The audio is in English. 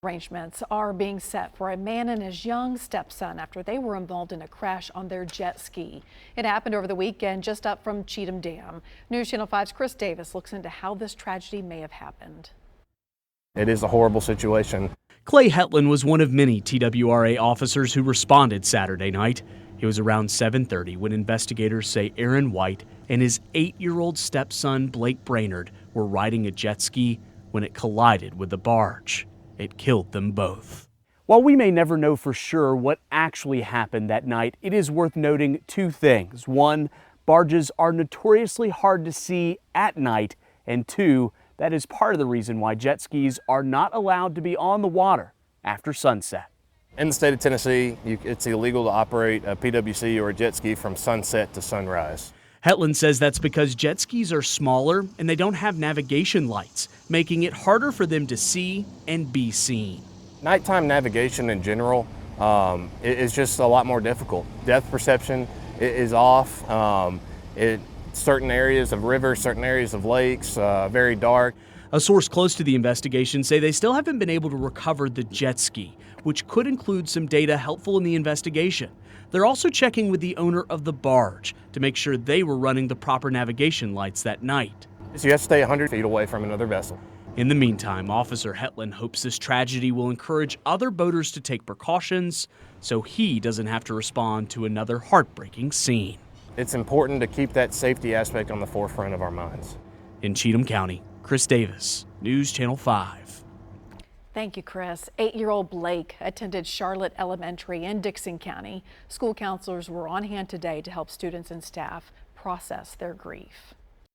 Arrangements are being set for a man and his young stepson after they were involved in a crash on their jet ski. It happened over the weekend just up from Cheatham Dam. News Channel 5's Chris Davis looks into how this tragedy may have happened. It is a horrible situation. Clay Hetland was one of many TWRA officers who responded Saturday night. It was around 7:30 when investigators say Aaron White and his 8-year-old stepson Blake Brainerd were riding a jet ski when it collided with the barge. It killed them both. While we may never know for sure what actually happened that night, it is worth noting two things. One, barges are notoriously hard to see at night, and two, that is part of the reason why jet skis are not allowed to be on the water after sunset. In the state of Tennessee, it's illegal to operate a PWC or a jet ski from sunset to sunrise. Hetland says that's because jet skis are smaller and they don't have navigation lights, making it harder for them to see and be seen. Nighttime navigation in general is just a lot more difficult. Depth perception is off. Certain areas of rivers, certain areas of lakes, very dark. A source close to the investigation say they still haven't been able to recover the jet ski, which could include some data helpful in the investigation. They're also checking with the owner of the barge to make sure they were running the proper navigation lights that night. So you have to stay 100 feet away from another vessel. In the meantime, Officer Hetland hopes this tragedy will encourage other boaters to take precautions so he doesn't have to respond to another heartbreaking scene. It's important to keep that safety aspect on the forefront of our minds. In Cheatham County, Chris Davis, News Channel 5. Thank you, Chris. 8-year-old Blake attended Charlotte Elementary in Dickson County. School counselors were on hand today to help students and staff process their grief.